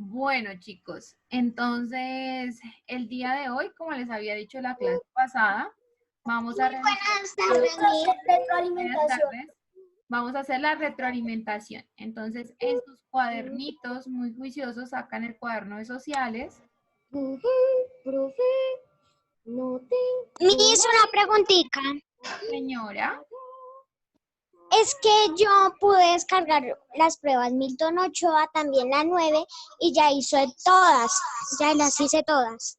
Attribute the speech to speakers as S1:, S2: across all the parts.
S1: Bueno, chicos, entonces el día de hoy, como les había dicho la clase pasada, vamos a realizar buenas tardes. Vamos a hacer la retroalimentación. Entonces, en sus cuadernitos muy juiciosos sacan el cuaderno de sociales.
S2: Profe, no tengo.
S3: Miss, una preguntita.
S1: Señora,
S3: Es que yo pude descargar las pruebas Milton Ochoa, también la 9, y ya hice todas. Ya las hice todas.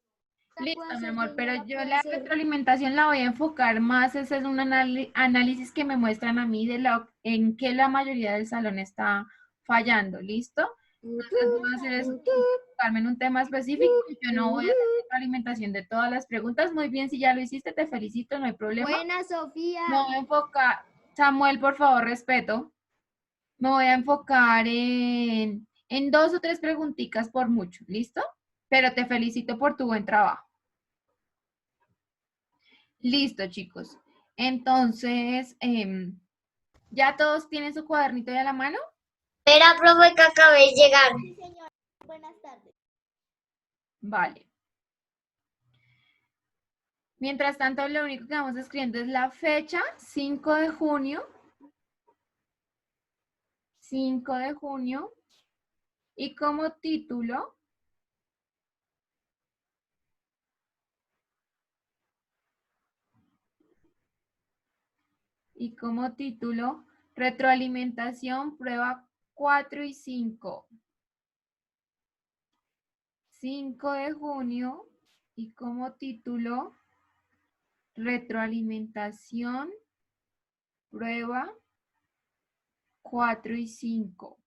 S1: listo, mi amor, pero yo la retroalimentación la voy a enfocar más, ese es un análisis que me muestran a mí de en qué la mayoría del salón está fallando, ¿listo? Entonces voy a hacer es enfocarme en un tema específico y yo no voy a hacer retroalimentación de todas las preguntas. Muy bien, si ya lo hiciste, te felicito, no hay problema.
S2: Buena, Sofía.
S1: Me voy a enfocar, Samuel, por favor, respeto. Me voy a enfocar en 2 o 3 preguntitas por mucho, ¿listo? Pero te felicito por tu buen trabajo. Listo, chicos. Entonces, ¿ya todos tienen su cuadernito ya a la mano?
S3: Espera, profe, que acabé de llegar.
S2: Sí, señora. Buenas tardes.
S1: Vale. Mientras tanto, lo único que vamos escribiendo es la fecha, 5 de junio. 5 de junio. Y como título, retroalimentación, prueba 4 y 5. 5 de junio y como título, retroalimentación, prueba 4 y 5.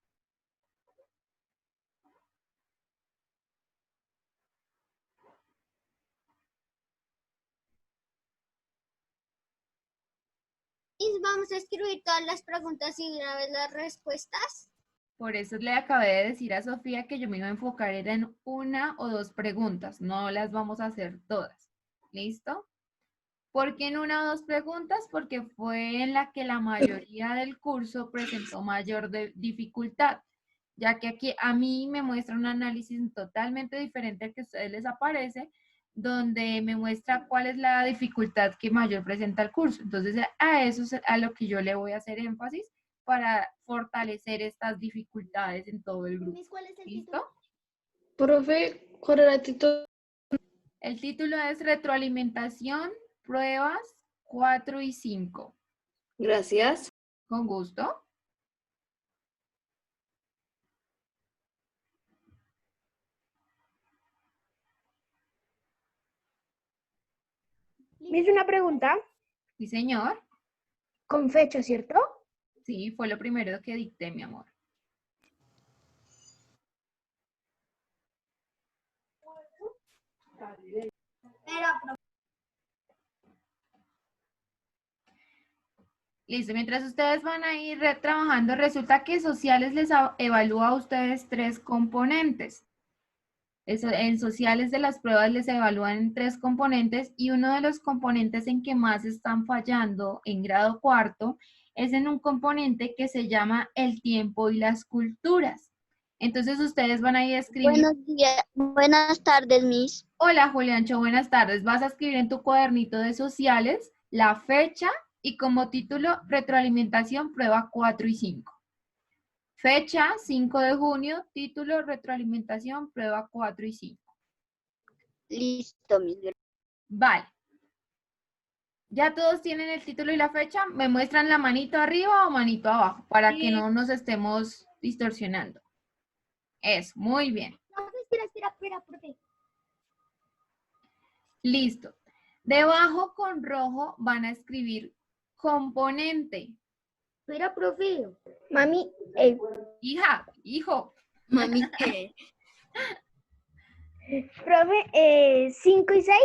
S3: ¿Y vamos a escribir todas las preguntas y una vez las respuestas?
S1: Por eso le acabé de decir a Sofía que yo me iba a enfocar era en 1 o 2 preguntas, no las vamos a hacer todas. ¿Listo? ¿Por qué en 1 o 2 preguntas? Porque fue en la que la mayoría del curso presentó mayor dificultad, ya que aquí a mí me muestra un análisis totalmente diferente al que a ustedes les aparece, donde me muestra cuál es la dificultad que mayor presenta el curso. Entonces, a eso es a lo que yo le voy a hacer énfasis para fortalecer estas dificultades en todo el grupo.
S2: ¿Cuál es el
S1: ¿Listo?
S2: título?
S4: Profe, ¿cuál era el título?
S1: El título es Retroalimentación, pruebas 4 y 5.
S4: Gracias.
S1: Con gusto.
S5: Me hice una pregunta
S1: Sí, señor.
S5: con fecha, ¿cierto?
S1: Sí, fue lo primero que dicté, mi amor. Listo, mientras ustedes van a ir trabajando, resulta que sociales les evalúa a ustedes 3 componentes. En sociales de las pruebas les evalúan en 3 componentes y uno de los componentes en que más están fallando en grado cuarto es en un componente que se llama el tiempo y las culturas. Entonces ustedes van a ir a escribir.
S3: Buenos días, buenas tardes, Miss.
S1: Hola, Juliancho, buenas tardes. Vas a escribir en tu cuadernito de sociales la fecha y como título, retroalimentación, prueba 4 y 5. Fecha, 5 de junio, título, retroalimentación, prueba 4 y 5.
S3: Listo, Miss.
S1: Vale. ¿Ya todos tienen el título y la fecha? ¿Me muestran la manito arriba o manito abajo? Para que no nos estemos distorsionando. Eso, muy bien.
S2: Espera, profe.
S1: Listo. Debajo con rojo van a escribir componente.
S2: Espera, profe.
S5: Mami,
S1: Hija, hijo.
S4: Mami, ¿qué?
S5: profe, 5 y 6.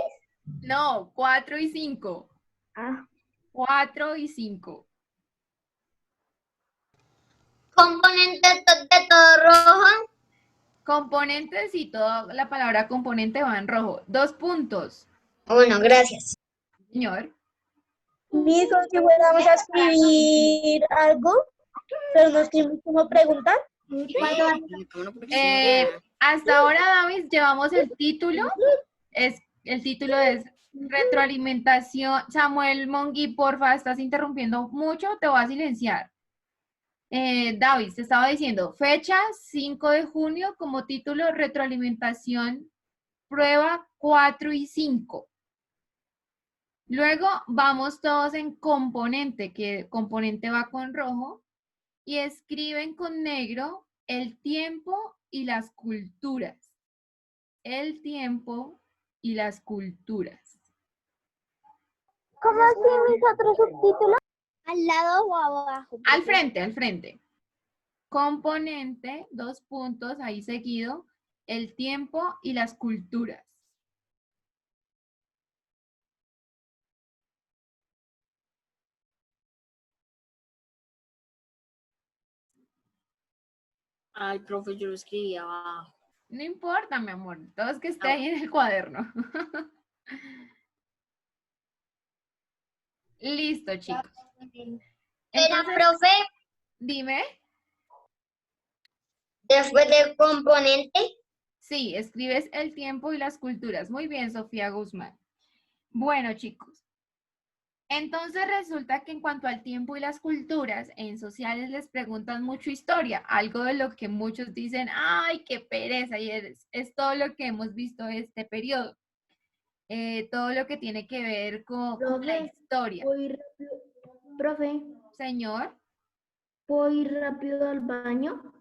S1: No, 4 y 5.
S5: Ah,
S1: 4 y 5.
S3: Componente de todo rojo.
S1: Componentes y toda la palabra componente va en rojo. 2 puntos.
S3: Bueno, gracias.
S1: Señor.
S5: mijo, si fuéramos a escribir algo, pero no escribimos como pregunta.
S1: Hasta ahora, David, llevamos el título. El título es retroalimentación. Samuel Mongui, porfa, estás interrumpiendo mucho, te voy a silenciar. David, te estaba diciendo, fecha 5 de junio como título retroalimentación, prueba 4 y 5. Luego vamos todos en componente, que componente va con rojo, y escriben con negro el tiempo y las culturas. El tiempo y las culturas.
S5: ¿Cómo así mis otros subtítulos?
S3: ¿Al lado o abajo?
S1: Al frente, al frente. Componente, 2 puntos, ahí seguido, el tiempo y las culturas.
S4: Ay, profe, yo lo escribí abajo.
S1: No importa, mi amor, todo es que esté ahí en el cuaderno. Listo, chicos.
S3: Pero,
S1: Entonces,
S3: profe,
S1: dime.
S3: después del componente,
S1: Sí, escribes el tiempo y las culturas. Muy bien, Sofía Guzmán. Bueno, chicos. Entonces resulta que en cuanto al tiempo y las culturas, en sociales les preguntan mucho historia, algo de lo que muchos dicen, ¡ay, qué pereza! Y es todo lo que hemos visto este periodo. Todo lo que tiene que ver con la
S2: Profe,
S1: historia.
S2: ¿puedo ir rápido? Profe,
S1: Señor.
S2: ¿puedo ir rápido al baño?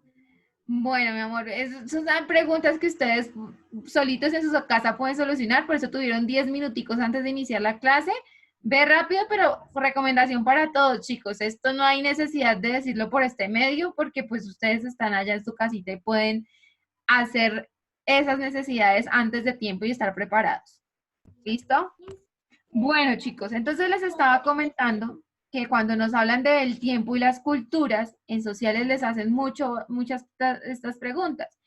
S1: Bueno, mi amor, son preguntas que ustedes solitos en su casa pueden solucionar, por eso tuvieron 10 minuticos antes de iniciar la clase. Ve rápido, pero recomendación para todos, chicos. Esto no hay necesidad de decirlo por este medio, porque pues ustedes están allá en su casita y pueden hacer esas necesidades antes de tiempo y estar preparados. ¿Listo? Bueno, chicos, entonces les estaba comentando que cuando nos hablan del tiempo y las culturas, en sociales les hacen muchas estas preguntas.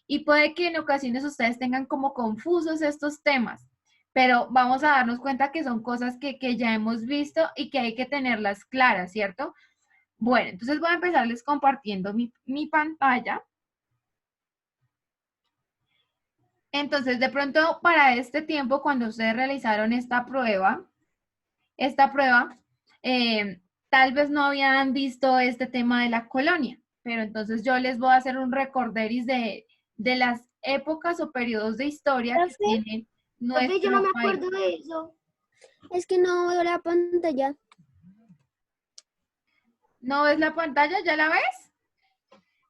S1: Y puede que en ocasiones ustedes tengan como confusos estos temas, pero vamos a darnos cuenta que son cosas que ya hemos visto y que hay que tenerlas claras, ¿cierto? Bueno, entonces voy a empezarles compartiendo mi pantalla. Entonces, de pronto, para este tiempo, cuando ustedes realizaron esta prueba, tal vez no habían visto este tema de la colonia, pero entonces yo les voy a hacer un recorderis de las épocas o periodos de historia que
S5: Profe,
S1: tienen
S2: Profe, yo no me
S1: nuestro país.
S2: acuerdo de eso.
S5: es que no veo la pantalla.
S1: ¿No ves la pantalla? ¿Ya la ves?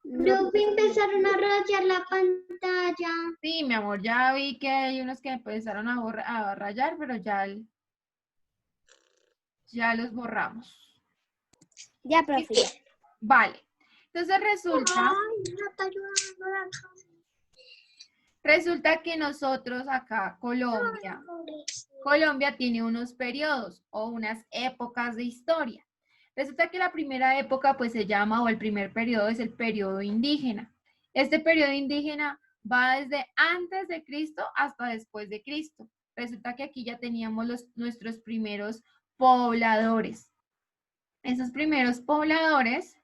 S2: Profe, empezaron a rayar la pantalla.
S1: Sí, mi amor, ya vi que hay unos que empezaron a rayar, pero ya los borramos.
S5: Ya, profe.
S1: Vale. Entonces resulta que nosotros acá, Colombia tiene unos periodos o unas épocas de historia. Resulta que la primera época pues se llama, o el primer periodo es el periodo indígena. Este periodo indígena va desde antes de Cristo hasta después de Cristo. Resulta que aquí ya teníamos nuestros primeros pobladores. Esos primeros pobladores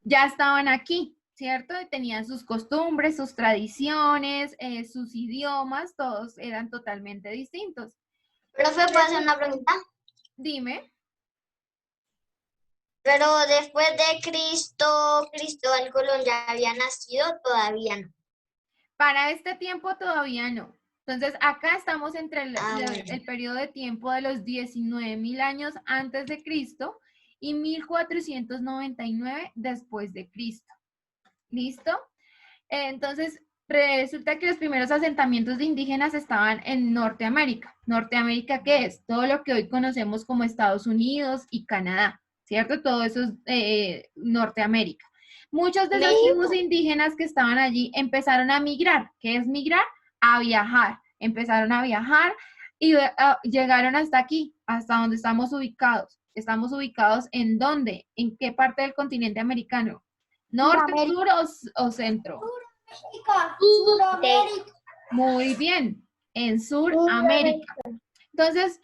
S1: ya estaban aquí, ¿cierto? Y tenían sus costumbres, sus tradiciones, sus idiomas, todos eran totalmente distintos.
S3: profe, ¿puedo hacer una pregunta?
S1: Dime.
S3: Pero después de Cristóbal Colón ya había nacido, todavía no.
S1: Para este tiempo todavía no. Entonces, acá estamos entre
S3: bueno.
S1: el periodo de tiempo de los 19.000 años antes de Cristo y 1499 después de Cristo. ¿Listo? Entonces, resulta que los primeros asentamientos de indígenas estaban en Norteamérica. ¿Norteamérica qué es? Todo lo que hoy conocemos como Estados Unidos y Canadá, ¿cierto? Todo eso es Norteamérica. Muchos de esos tribus indígenas que estaban allí empezaron a migrar. ¿Qué es migrar? A viajar. Empezaron a viajar y llegaron hasta aquí, hasta donde estamos ubicados. ¿Estamos ubicados en dónde? ¿En qué parte del continente americano? ¿Norte, sur o centro?
S2: Suramérica.
S1: Muy bien, en Suramérica. Entonces,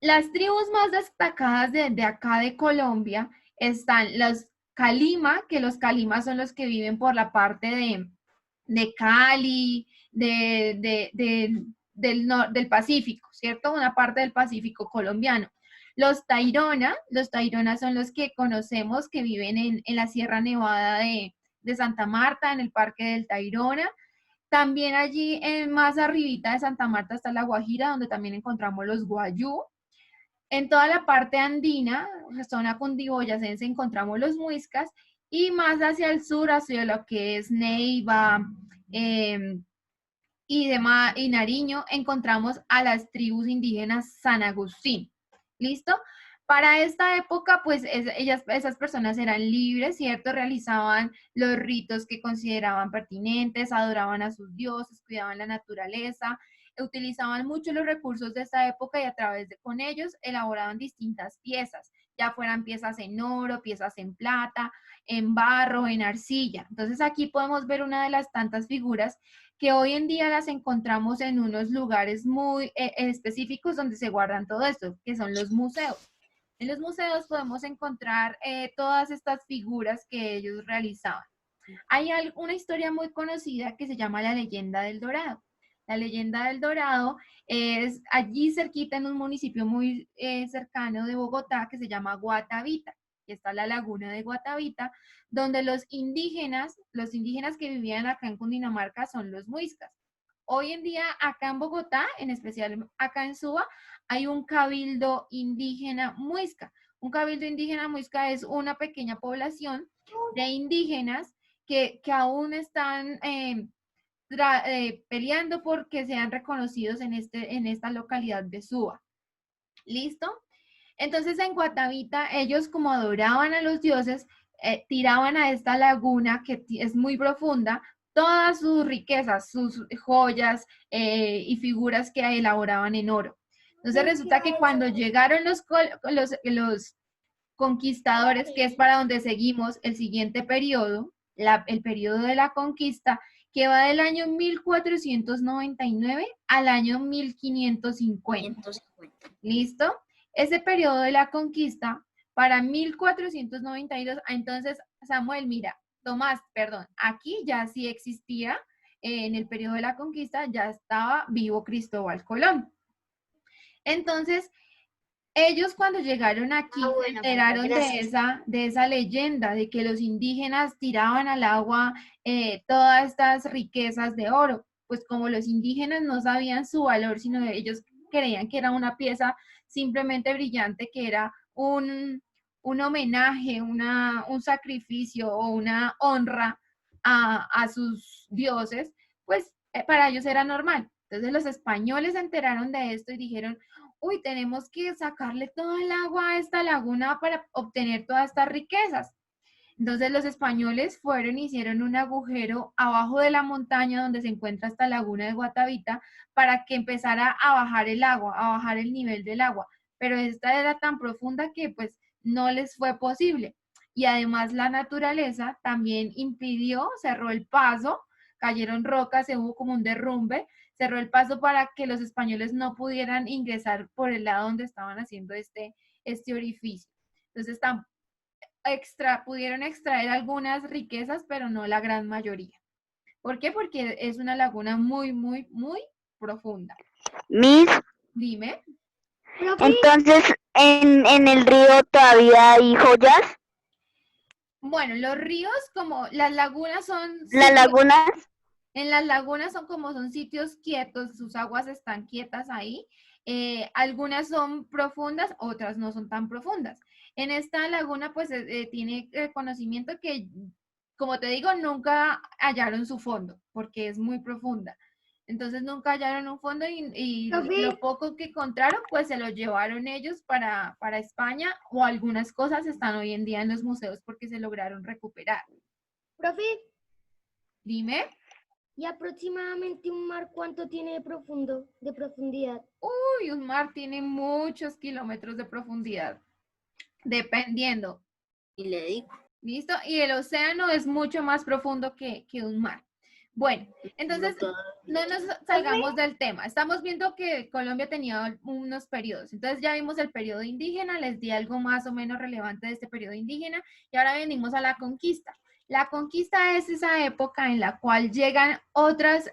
S1: las tribus más destacadas de acá de Colombia están los calima, que los calimas son los que viven por la parte de Cali, del Pacífico, ¿cierto? Una parte del Pacífico colombiano. Los Tairona son los que conocemos que viven en la Sierra Nevada de Santa Marta, en el Parque del Tayrona. También allí más arribita de Santa Marta está la Guajira, donde también encontramos los Guayú. En toda la parte andina, zona cundiboyacense, encontramos los muiscas, y más hacia el sur, hacia lo que es Neiva y Nariño, encontramos a las tribus indígenas San Agustín. ¿Listo? Para esta época, pues esas personas eran libres, ¿cierto? Realizaban los ritos que consideraban pertinentes, adoraban a sus dioses, cuidaban la naturaleza, utilizaban mucho los recursos de esta época y a través con ellos elaboraban distintas piezas, ya fueran piezas en oro, piezas en plata, en barro, en arcilla. Entonces aquí podemos ver una de las tantas figuras que hoy en día las encontramos en unos lugares muy específicos donde se guardan todo esto, que son los museos. En los museos podemos encontrar todas estas figuras que ellos realizaban. Hay una historia muy conocida que se llama la Leyenda del Dorado. La Leyenda del Dorado es allí cerquita en un municipio muy cercano de Bogotá que se llama Guatavita. Y está la laguna de Guatavita, donde los indígenas que vivían acá en Cundinamarca son los muiscas. Hoy en día acá en Bogotá, en especial acá en Suba, hay un cabildo indígena muisca. Un cabildo indígena muisca es una pequeña población de indígenas que aún están peleando porque sean reconocidos en esta localidad de Suba. ¿Listo? Entonces en Guatavita ellos, como adoraban a los dioses, tiraban a esta laguna que es muy profunda todas sus riquezas, sus joyas y figuras que elaboraban en oro. Entonces resulta que cuando llegaron los conquistadores, que es para donde seguimos el siguiente periodo, el periodo de la conquista, que va del año 1499 al año 1550. ¿Listo? Ese periodo de la conquista, para 1492, entonces Samuel, mira, aquí ya sí existía, en el periodo de la conquista ya estaba vivo Cristóbal Colón. Entonces, ellos cuando llegaron aquí se enteraron de esa leyenda, de que los indígenas tiraban al agua todas estas riquezas de oro. Pues como los indígenas no sabían su valor, sino ellos creían que era una pieza simplemente brillante, que era un homenaje, un sacrificio o una honra a sus dioses, pues para ellos era normal. Entonces los españoles se enteraron de esto y dijeron, uy, tenemos que sacarle todo el agua a esta laguna para obtener todas estas riquezas. Entonces los españoles fueron y hicieron un agujero abajo de la montaña donde se encuentra esta laguna de Guatavita para que empezara a bajar el agua, a bajar el nivel del agua. Pero esta era tan profunda que pues no les fue posible. Y además la naturaleza también impidió, cerró el paso, cayeron rocas, se hubo como un derrumbe, cerró el paso para que los españoles no pudieran ingresar por el lado donde estaban haciendo este orificio. Entonces pudieron extraer algunas riquezas, pero no la gran mayoría. ¿Por qué? Porque es una laguna muy, muy, muy profunda.
S6: Miss,
S1: Dime.
S6: entonces, ¿en el río todavía hay joyas?
S1: Bueno, los ríos, como las lagunas son...
S6: ¿Las lagunas?
S1: En las lagunas son sitios quietos, sus aguas están quietas ahí. Algunas son profundas, otras no son tan profundas. En esta laguna, pues, tiene conocimiento que, como te digo, nunca hallaron su fondo, porque es muy profunda. Entonces, nunca hallaron un fondo y lo poco que encontraron, pues, se lo llevaron ellos para España, o algunas cosas están hoy en día en los museos porque se lograron recuperar.
S2: Profe,
S1: Dime.
S2: ¿y aproximadamente un mar cuánto tiene de profundidad?
S1: Uy, un mar tiene muchos kilómetros de profundidad, dependiendo.
S4: Y le digo.
S1: ¿Listo? Y el océano es mucho más profundo que un mar. Bueno, entonces no nos salgamos del tema. Estamos viendo que Colombia tenía unos periodos. Entonces ya vimos el periodo indígena, les di algo más o menos relevante de este periodo indígena y ahora venimos a la conquista. La conquista es esa época en la cual llegan otras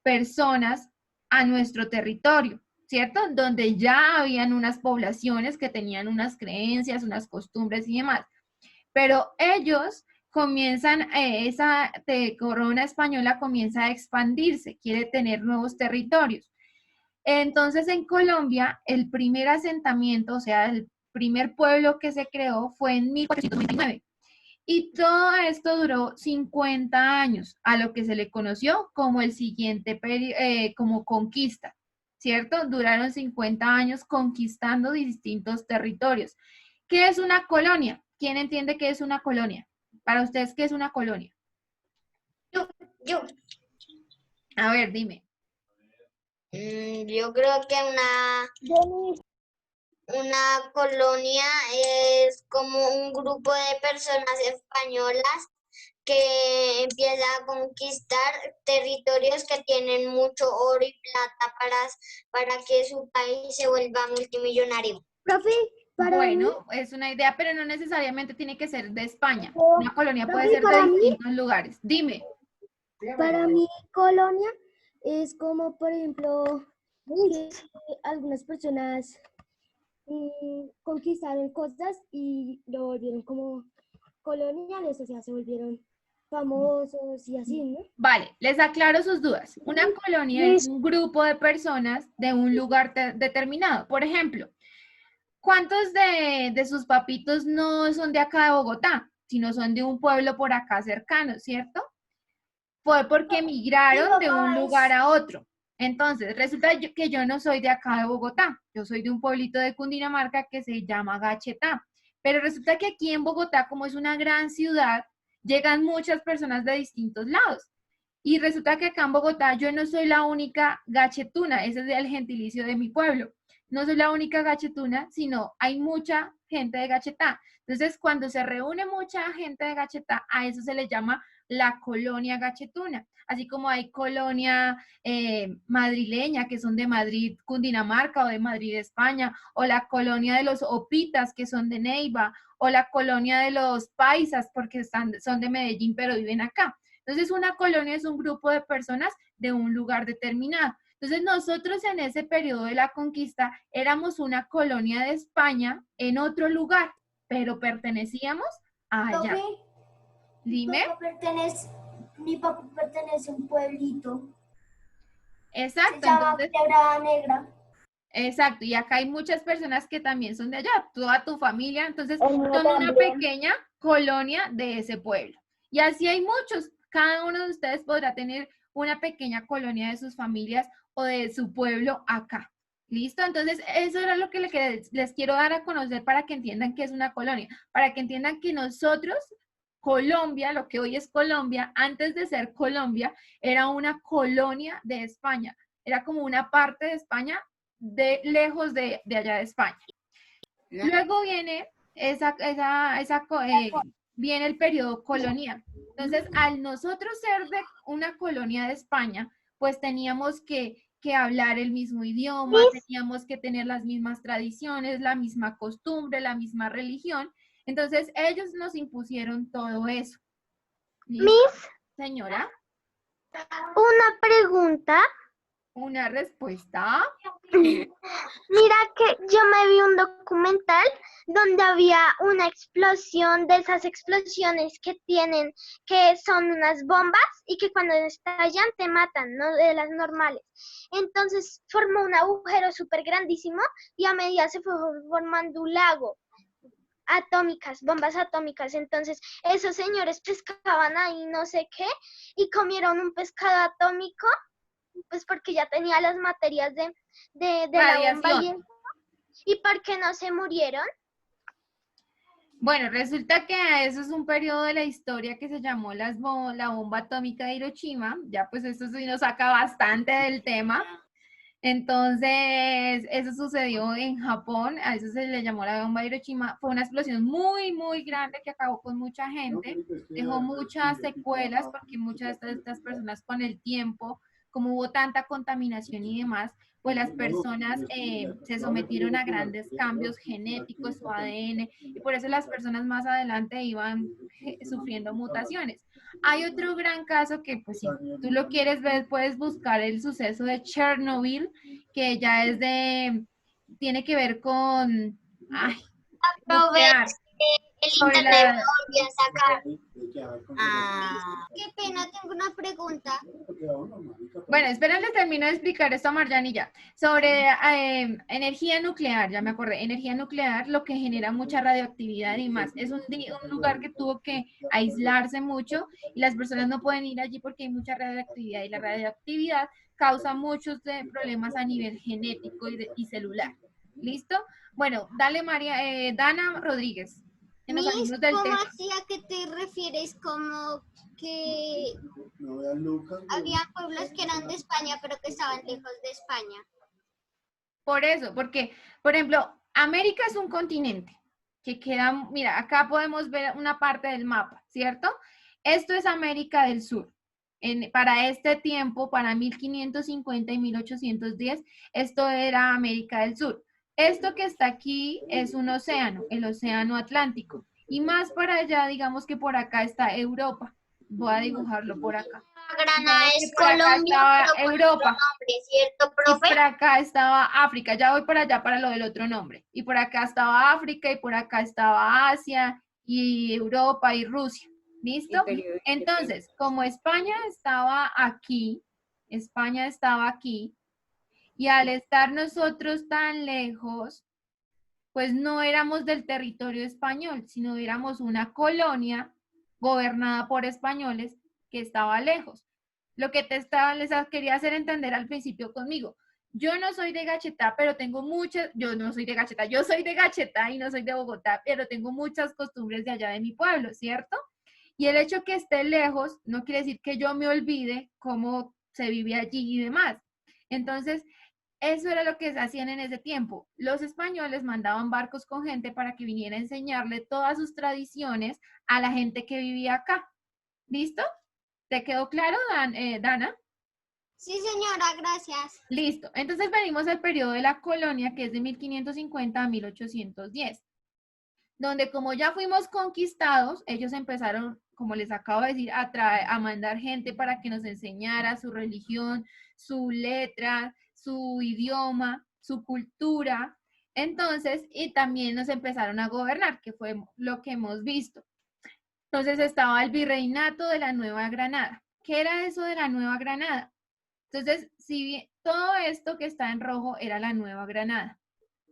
S1: personas a nuestro territorio, ¿cierto? Donde ya habían unas poblaciones que tenían unas creencias, unas costumbres y demás. Pero ellos comienzan, esa corona española comienza a expandirse, quiere tener nuevos territorios. Entonces en Colombia, el primer asentamiento, o sea, el primer pueblo que se creó fue en 1499. Y todo esto duró 50 años, a lo que se le conoció como el siguiente, como conquista, ¿cierto? Duraron 50 años conquistando distintos territorios. ¿Qué es una colonia? ¿Quién entiende qué es una colonia? Para ustedes, ¿qué es una colonia?
S2: Yo
S1: A ver, dime.
S2: yo creo que una colonia es como un grupo de personas españolas que empieza a conquistar territorios que tienen mucho oro y plata para que su país se vuelva multimillonario.
S5: Profe,
S1: Bueno, es una idea, pero no necesariamente tiene que ser de España.
S5: Oh,
S1: Una colonia puede
S5: profe,
S1: ser de
S5: para mí-
S1: distintos lugares. Dime.
S5: para mí colonia es como, por ejemplo, que algunas personas conquistaron cosas y lo volvieron como coloniales, o sea, se volvieron famosos y así, ¿no?
S1: Vale, les aclaro sus dudas. Una colonia es un grupo de personas de un lugar determinado. Por ejemplo, ¿cuántos de sus papitos no son de acá de Bogotá, sino son de un pueblo por acá cercano, ¿cierto? Fue porque emigraron de un lugar a otro. Entonces, resulta que yo no soy de acá de Bogotá, yo soy de un pueblito de Cundinamarca que se llama Gachetá. Pero resulta que aquí en Bogotá, como es una gran ciudad, llegan muchas personas de distintos lados. Y resulta que acá en Bogotá yo no soy la única gachetuna, ese es el gentilicio de mi pueblo. No soy la única gachetuna, sino hay mucha gente de Gachetá. Entonces, cuando se reúne mucha gente de Gachetá, a eso se le llama la colonia gachetuna. Así como hay colonia madrileña, que son de Madrid, Cundinamarca, o de Madrid, España, o la colonia de los opitas, que son de Neiva, o la colonia de los paisas, porque son de Medellín, pero viven acá. Entonces, una colonia es un grupo de personas de un lugar determinado. Entonces, nosotros en ese periodo de la conquista éramos una colonia de España en otro lugar, pero pertenecíamos a allá. Dime.
S2: Mi papá pertenece a un pueblito.
S1: Exacto.
S2: Se llama
S1: Entonces,
S2: Quebrada Negra.
S1: exacto, y acá hay muchas personas que también son de allá, toda tu familia, entonces son una pequeña colonia de ese pueblo. Y así hay muchos, cada uno de ustedes podrá tener una pequeña colonia de sus familias o de su pueblo acá. ¿Listo? Entonces, eso era lo que les quiero dar a conocer para que entiendan qué es una colonia, para que entiendan que nosotros, Colombia, lo que hoy es Colombia, antes de ser Colombia, era una colonia de España, era como una parte de España lejos de allá de España. Luego viene viene el periodo colonial. Entonces, al nosotros ser de una colonia de España, pues teníamos que hablar el mismo idioma, teníamos que tener las mismas tradiciones, la misma costumbre, la misma religión. Entonces, ellos nos impusieron todo eso. ¿Listo?
S3: Miss,
S1: Señora,
S3: una pregunta.
S1: una respuesta.
S3: Mira que yo me vi un documental donde había una explosión de esas explosiones que tienen, que son unas bombas y que cuando estallan te matan, no de las normales. Entonces formó un agujero súper grandísimo y a medida se fue formando un lago. Atómicas, bombas atómicas. Entonces esos señores pescaban ahí no sé qué y comieron un pescado atómico, pues porque ya tenía las materias de la bomba y ¿por qué no se murieron?
S1: Bueno, resulta que eso es un periodo de la historia que se llamó la bomba atómica de Hiroshima. Ya pues esto sí nos saca bastante del tema. Entonces, eso sucedió en Japón, a eso se le llamó la bomba de Hiroshima. Fue una explosión muy, muy grande que acabó con mucha gente, dejó muchas secuelas porque muchas de estas personas con el tiempo, como hubo tanta contaminación y demás, pues las personas se sometieron a grandes cambios genéticos, su ADN, y por eso las personas más adelante iban sufriendo mutaciones. Hay otro gran caso que, pues, si tú lo quieres ver, puedes buscar el suceso de Chernobyl, que ya es tiene que ver con, nuclear,
S2: El
S1: sobre
S2: internet
S1: la,
S2: volvió a sacar.
S4: Ah,
S2: Qué pena, tengo una pregunta.
S1: bueno, espera, les termino de explicar esto a Marjan y ya. Sobre energía nuclear, ya me acordé, energía nuclear, lo que genera mucha radioactividad y más. Es un lugar que tuvo que aislarse mucho y las personas no pueden ir allí porque hay mucha radioactividad y la radioactividad causa muchos problemas a nivel genético y celular. ¿Listo? Bueno, dale Dana Rodríguez. Que nos salimos del
S2: ¿Cómo
S1: tema.
S2: así a qué te refieres? Como que había pueblos que eran de España, pero que estaban lejos de España.
S1: Por eso, porque, por ejemplo, América es un continente que queda, mira, acá podemos ver una parte del mapa, ¿cierto? Esto es América del Sur. Para este tiempo, para 1550 y 1810, esto era América del Sur. Esto que está aquí es un océano, el océano Atlántico. Y más para allá, digamos que por acá está Europa. Voy a dibujarlo por acá.
S2: Granada
S1: Digamos que
S2: es
S1: por acá
S2: Colombia,
S1: estaba
S2: pero con
S1: Europa.
S2: otro nombre, ¿cierto,
S1: Y
S2: profe?
S1: por acá estaba África, ya voy para allá para lo del otro nombre. Y por acá estaba África y por acá estaba Asia y Europa y Rusia. ¿Listo?
S4: el periodo
S1: Entonces, como España estaba aquí y al estar nosotros tan lejos, pues no éramos del territorio español, sino éramos una colonia gobernada por españoles que estaba lejos. Lo que les quería hacer entender al principio conmigo. Yo no soy de Gachetá, pero tengo muchas, yo no soy de Gachetá, yo soy de Gachetá y no soy de Bogotá, pero tengo muchas costumbres de allá de mi pueblo, ¿cierto? Y el hecho que esté lejos no quiere decir que yo me olvide cómo se vive allí y demás. Entonces, eso era lo que se hacían en ese tiempo. Los españoles mandaban barcos con gente para que viniera a enseñarle todas sus tradiciones a la gente que vivía acá. ¿Listo? ¿Te quedó claro, Dana?
S2: Sí, señora, gracias.
S1: Listo. Entonces venimos al periodo de la colonia, que es de 1550 a 1810, donde como ya fuimos conquistados, ellos empezaron, como les acabo de decir, a mandar gente para que nos enseñara su religión, su letra, su idioma, su cultura. Entonces, y también nos empezaron a gobernar, que fue lo que hemos visto. Entonces estaba el virreinato de la Nueva Granada. ¿Qué era eso de la Nueva Granada? Entonces, si todo esto que está en rojo era la Nueva Granada.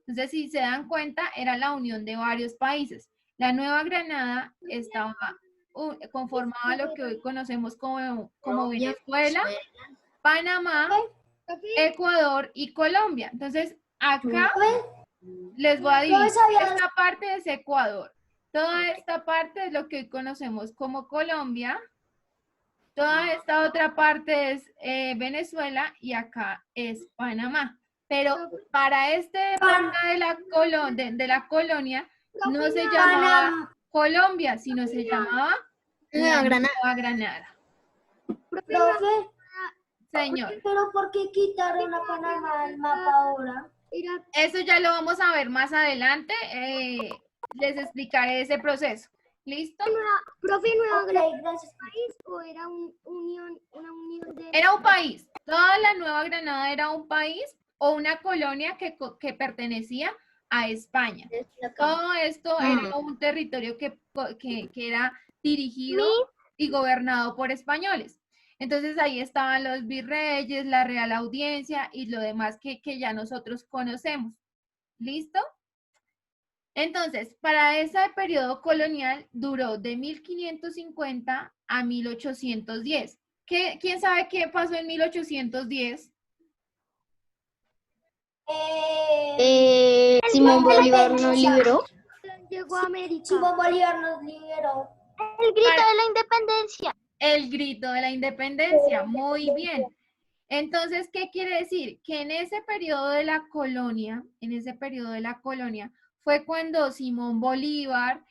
S1: Entonces, si se dan cuenta, era la unión de varios países. La Nueva Granada estaba conformada lo que hoy conocemos como Venezuela, Panamá, Ecuador y Colombia. Entonces, acá les voy a dividir. Esta parte es Ecuador. Toda esta parte es lo que hoy conocemos como Colombia. Toda esta otra parte es Venezuela y acá es Panamá. Pero para esta época de la colonia no se llamaba Colombia, sino se llamaba la Nueva Granada.
S5: Profe,
S1: Señor,
S5: pero ¿por qué quitaron a Panamá del mapa ahora?
S1: eso ya lo vamos a ver más adelante. Les explicaré ese proceso. ¿Listo?
S5: Profe, ¿Nueva
S3: Ok,
S5: Granada es un país o era una unión de...
S1: Era un país. Toda la Nueva Granada era un país o una colonia que pertenecía a España. Todo esto era un territorio que era dirigido y gobernado por españoles. Entonces ahí estaban los virreyes, la Real Audiencia y lo demás que ya nosotros conocemos. ¿Listo? Entonces, para ese periodo colonial duró de 1550 a 1810. ¿Quién sabe qué pasó en 1810?
S2: Simón Bolívar nos liberó.
S5: Llegó a América.
S3: Simón Bolívar nos liberó. El grito de la independencia.
S1: El grito de la independencia, muy bien. Entonces, ¿qué quiere decir? Que en ese periodo de la colonia, fue cuando Simón Bolívar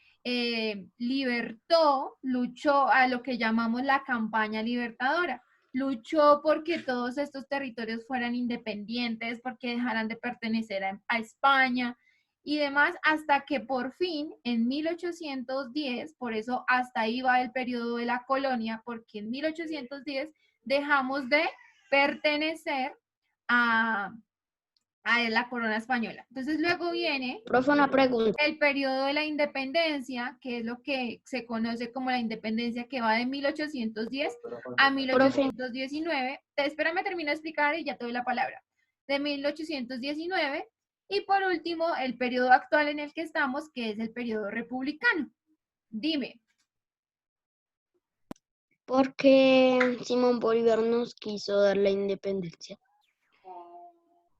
S1: luchó a lo que llamamos la campaña libertadora. Luchó porque todos estos territorios fueran independientes, porque dejaran de pertenecer a España y demás, hasta que por fin, en 1810, por eso hasta ahí va el periodo de la colonia, porque en 1810 dejamos de pertenecer a la corona española. Entonces luego viene
S4: Profe, una pregunta.
S1: el periodo de la independencia, que es lo que se conoce como la independencia, que va de 1810 a 1819. Espérame, termino de explicar y ya te doy la palabra. De 1819. Y por último, el periodo actual en el que estamos, que es el periodo republicano. Dime.
S4: ¿Por qué Simón Bolívar nos quiso dar la independencia?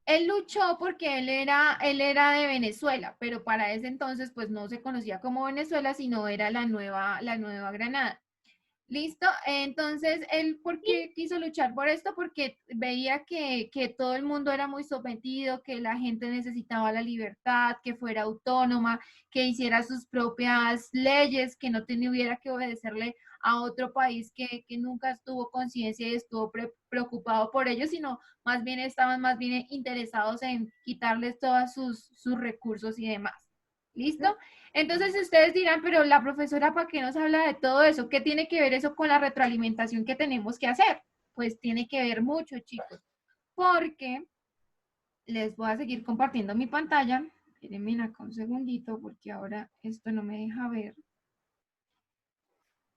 S1: Él luchó porque él era de Venezuela, pero para ese entonces pues no se conocía como Venezuela, sino era la Nueva Granada. ¿Listo? Entonces, él, ¿por qué quiso luchar por esto? Porque veía que todo el mundo era muy sometido, que la gente necesitaba la libertad, que fuera autónoma, que hiciera sus propias leyes, que no tuviera que obedecerle a otro país que nunca estuvo conciencia y estuvo preocupado por ellos, sino más bien estaban más bien interesados en quitarles todos sus recursos y demás. ¿Listo? Entonces ustedes dirán, pero la profesora, ¿para qué nos habla de todo eso? ¿Qué tiene que ver eso con la retroalimentación que tenemos que hacer? Pues tiene que ver mucho, chicos, porque les voy a seguir compartiendo mi pantalla. Espérenme acá un segundito, porque ahora esto no me deja ver.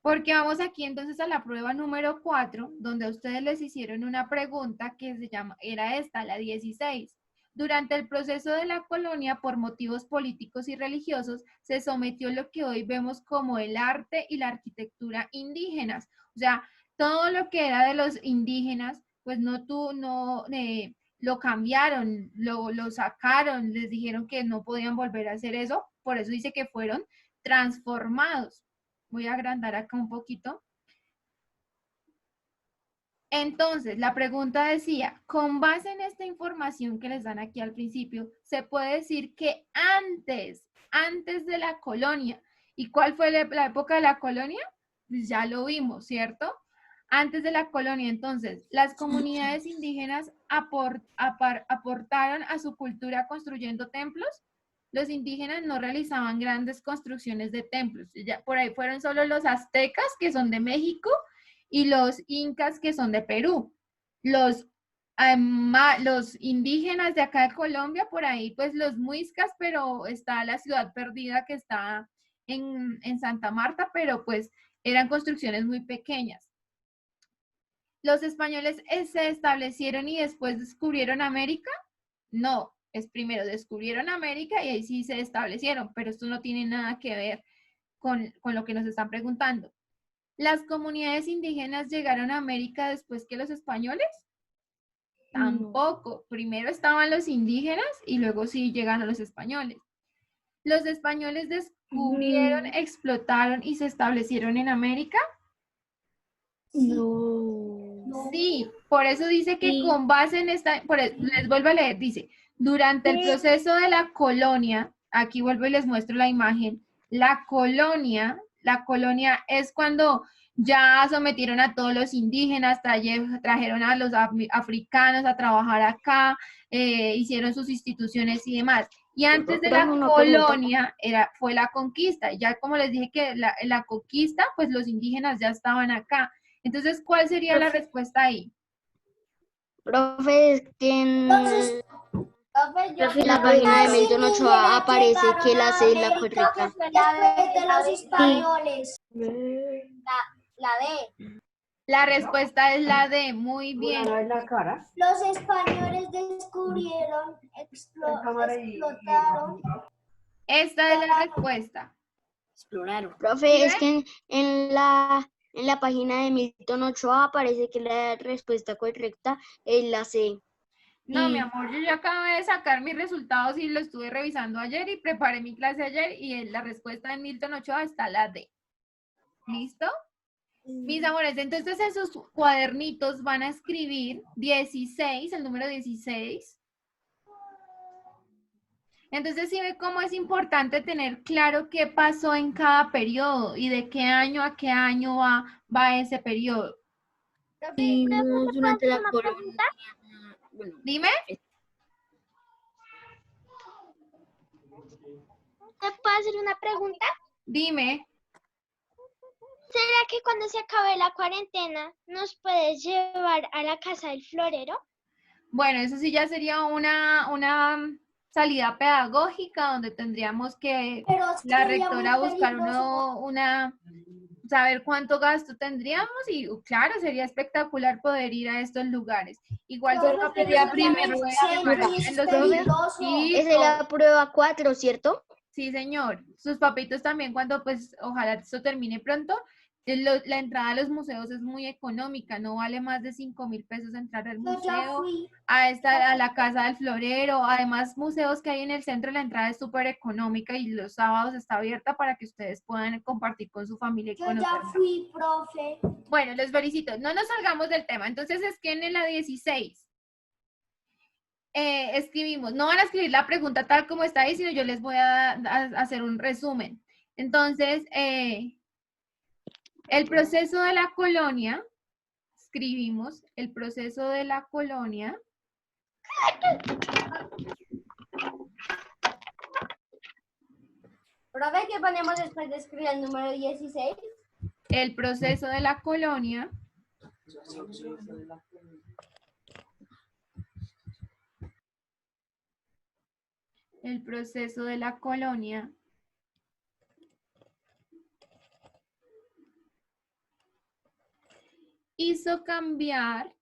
S1: Porque vamos aquí entonces a la prueba número 4, donde a ustedes les hicieron una pregunta que era esta, la 16. Durante el proceso de la colonia, por motivos políticos y religiosos, se sometió lo que hoy vemos como el arte y la arquitectura indígenas. O sea, todo lo que era de los indígenas, pues lo cambiaron, lo sacaron, les dijeron que no podían volver a hacer eso, por eso dice que fueron transformados. Voy a agrandar acá un poquito. Entonces, la pregunta decía, con base en esta información que les dan aquí al principio, se puede decir que antes de la colonia, ¿y cuál fue la época de la colonia? Pues ya lo vimos, ¿cierto? Antes de la colonia, entonces, las comunidades indígenas aportaron a su cultura construyendo templos. Los indígenas no realizaban grandes construcciones de templos. Ya, por ahí fueron solo los aztecas, que son de México, y los incas, que son de Perú. Los indígenas de acá de Colombia, por ahí, pues los muiscas, pero está la ciudad perdida que está en Santa Marta, pero pues eran construcciones muy pequeñas. ¿Los españoles se establecieron y después descubrieron América? No, es primero descubrieron América y ahí sí se establecieron, pero esto no tiene nada que ver con lo que nos están preguntando. ¿Las comunidades indígenas llegaron a América después que los españoles? Tampoco. Primero estaban los indígenas y luego sí llegaron los españoles. ¿Los españoles descubrieron, explotaron y se establecieron en América?
S5: No.
S1: Sí, por eso dice que con base en esta, les vuelvo a leer, dice, durante el proceso de la colonia, aquí vuelvo y les muestro la imagen, la colonia es cuando ya sometieron a todos los indígenas, trajeron a los africanos a trabajar acá, hicieron sus instituciones y demás. Y antes de la colonia fue la conquista. Ya como les dije que la conquista, pues los indígenas ya estaban acá. Entonces, ¿cuál sería la respuesta ahí?
S4: Profe, es que en la página de Milton Ochoa aparece que la C es la correcta.
S2: Después de los españoles. La D.
S1: La respuesta es la D, muy bien.
S2: Los españoles descubrieron, explotaron.
S1: Esta es la respuesta.
S4: Exploraron. Profe, es que en la página de Milton Ochoa aparece que la respuesta correcta es la C.
S1: No, mi amor, yo ya acabé de sacar mis resultados y lo estuve revisando ayer y preparé mi clase ayer y la respuesta en Milton Ochoa está la D. ¿Listo? Mis amores, entonces en sus cuadernitos van a escribir 16, el número 16. Entonces, sí ve cómo es importante tener claro qué pasó en cada periodo y de qué año a qué año va ese periodo.
S4: Vimos durante la
S3: una
S4: colonia. Bueno,
S1: Dime.
S3: ¿Te puedo hacer una pregunta?
S1: Dime.
S3: ¿Será que cuando se acabe la cuarentena nos puedes llevar a la casa del florero?
S1: Bueno, eso sí ya sería una salida pedagógica donde tendríamos que la rectora buscar saber cuánto gasto tendríamos y claro, sería espectacular poder ir a estos lugares. Igual su papá primero
S4: es de la prueba 4, ¿cierto?
S1: Sí, señor. Sus papitos también cuando pues ojalá esto termine pronto. La entrada a los museos es muy económica, no vale más de 5.000 pesos entrar al museo, a la casa del florero. Además, museos que hay en el centro, la entrada es súper económica y los sábados está abierta para que ustedes puedan compartir con su familia y conocer.
S5: Yo ya fui, profe.
S1: Bueno, los felicito. No nos salgamos del tema. Entonces, es que en la 16 escribimos, no van a escribir la pregunta tal como está ahí, sino yo les voy a hacer un resumen. Entonces, el proceso de la colonia, escribimos el proceso de la colonia.
S5: Profe, ¿qué ponemos después de escribir el número 16?
S1: El proceso de la colonia. El proceso de la colonia hizo cambiar.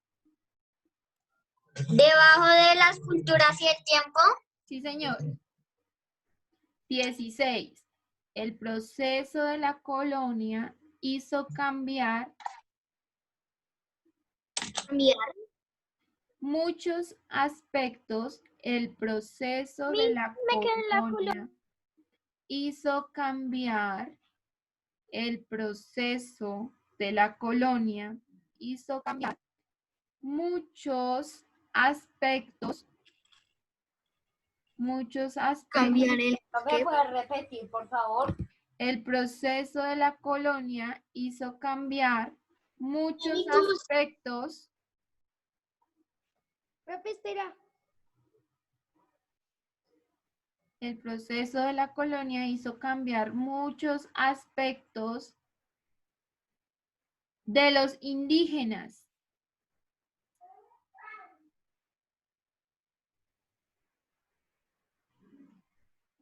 S2: Debajo de las culturas y el tiempo.
S1: Sí, señor. 16. El proceso de la colonia hizo cambiar muchos aspectos. El proceso de la colonia hizo cambiar. El proceso de la colonia hizo cambiar muchos aspectos.
S4: Cambiar el
S5: Profe, ¿puedes repetir, por favor?
S1: El proceso de la colonia hizo cambiar muchos aspectos.
S5: Profe, espera.
S1: El proceso de la colonia hizo cambiar muchos aspectos de los indígenas.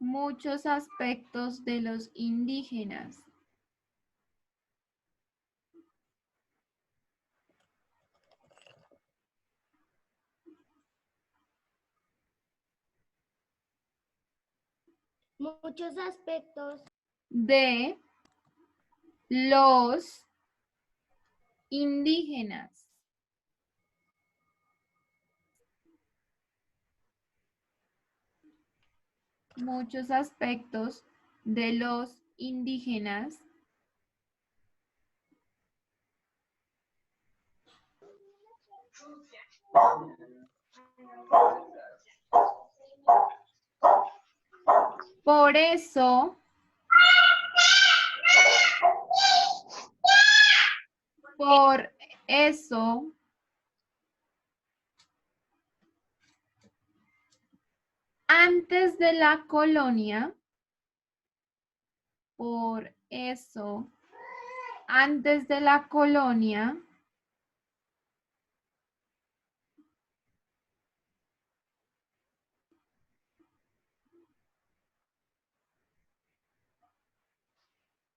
S1: Muchos aspectos de los indígenas.
S5: Muchos aspectos
S1: De los indígenas. Muchos aspectos de los indígenas. Por eso, antes de la colonia, antes de la colonia,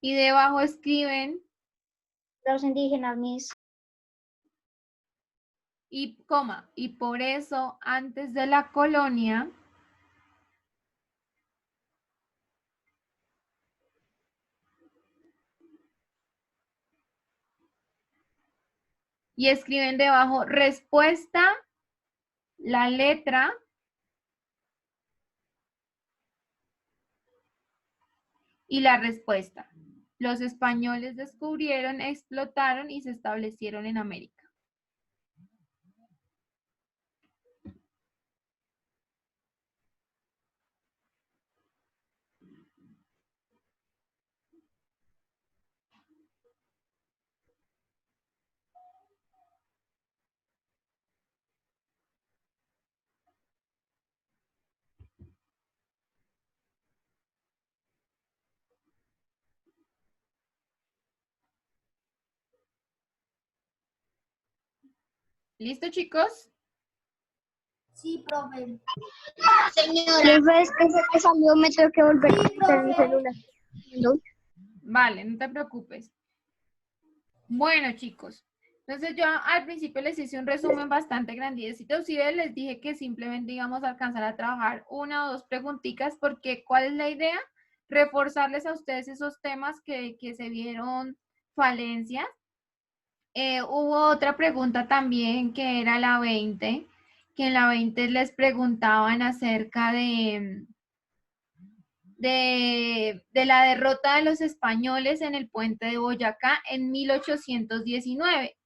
S1: y debajo escriben
S5: los indígenas, mis.
S1: y coma, y por eso antes de la colonia y escriben debajo respuesta, la letra y la respuesta. los españoles descubrieron, explotaron y se establecieron en América? ¿Listo, chicos?
S5: Sí, profe.
S2: Señora,
S4: Profe, es que se me salió, me tengo que volver a quitar mi celular. ¿No?
S1: Vale, no te preocupes. Bueno, chicos, entonces yo al principio les hice un resumen bastante grandecito. Sí, les dije que simplemente íbamos a alcanzar a trabajar una o dos preguntitas, porque ¿cuál es la idea? Reforzarles a ustedes esos temas que se vieron falencias. Hubo otra pregunta también que era la 20, que en la 20 les preguntaban acerca de la derrota de los españoles en el puente de Boyacá en 1819,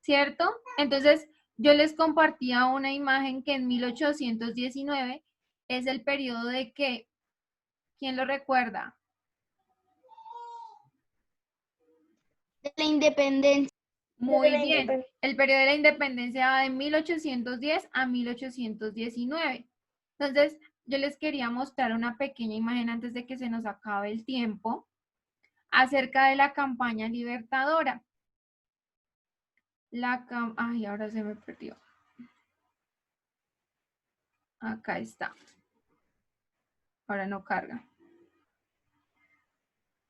S1: ¿cierto? Entonces, yo les compartía una imagen que en 1819 es el periodo de que, ¿quién lo recuerda?
S4: De la independencia.
S1: Muy bien, el periodo de la independencia va de 1810 a 1819. Entonces, yo les quería mostrar una pequeña imagen antes de que se nos acabe el tiempo acerca de la campaña libertadora. Ay, ahora se me perdió. Acá está. Ahora no carga.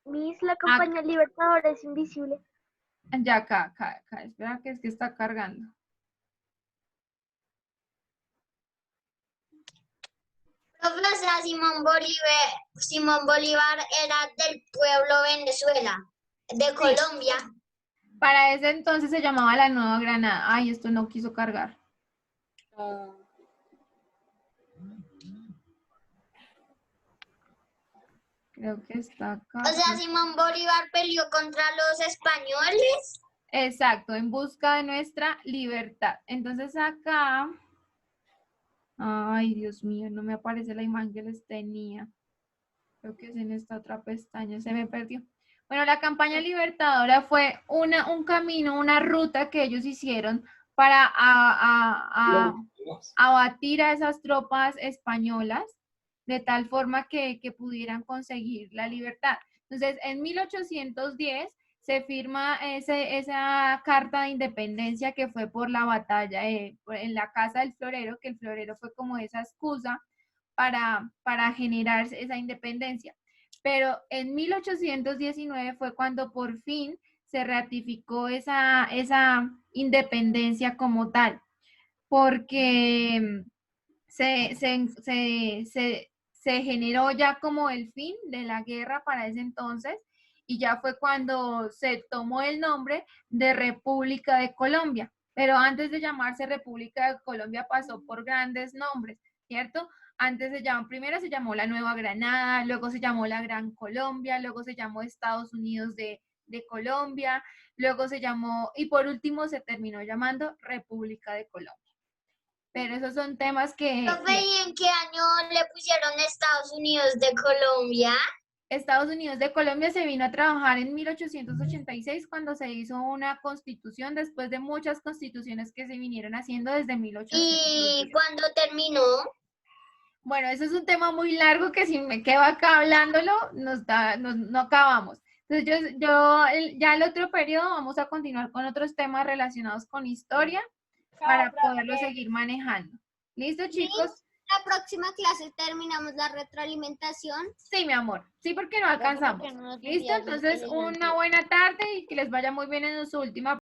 S3: Miss, la campaña Libertadora es invisible.
S1: Ya acá. Espera que es que está cargando.
S2: profesora, Simón Bolívar era del pueblo Venezuela, de Colombia.
S1: Para ese entonces se llamaba la Nueva Granada. Ay, esto no quiso cargar. Creo que está acá.
S2: O sea, Simón Bolívar peleó contra los españoles.
S1: Exacto, en busca de nuestra libertad. Entonces acá, ay, Dios mío, no me aparece la imagen que les tenía. Creo que es en esta otra pestaña, se me perdió. Bueno, la campaña libertadora fue un camino, una ruta que ellos hicieron para abatir a esas tropas españolas de tal forma que pudieran conseguir la libertad. Entonces, en 1810 se firma esa carta de independencia que fue por la batalla en la Casa del Florero, que el Florero fue como esa excusa para generar esa independencia. Pero en 1819 fue cuando por fin se ratificó esa independencia como tal, porque se generó ya como el fin de la guerra para ese entonces, y ya fue cuando se tomó el nombre de República de Colombia. Pero antes de llamarse República de Colombia pasó por grandes nombres, ¿cierto? Antes primero se llamó la Nueva Granada, luego se llamó la Gran Colombia, luego se llamó Estados Unidos de Colombia, luego se llamó, y por último se terminó llamando República de Colombia. Pero esos son temas que...
S2: Profe, ¿y en qué año le pusieron Estados Unidos de Colombia?
S1: Estados Unidos de Colombia se vino a trabajar en 1886 cuando se hizo una constitución después de muchas constituciones que se vinieron haciendo desde 1810.
S2: ¿Y cuándo terminó?
S1: Bueno, eso es un tema muy largo que si me quedo acá hablándolo, no acabamos. Entonces ya el otro periodo vamos a continuar con otros temas relacionados con historia para poderlo seguir manejando. ¿Listo, chicos?
S5: La próxima clase terminamos la retroalimentación.
S1: Sí, mi amor. Sí, porque no alcanzamos. ¿Listo? Entonces, una buena tarde y que les vaya muy bien en su última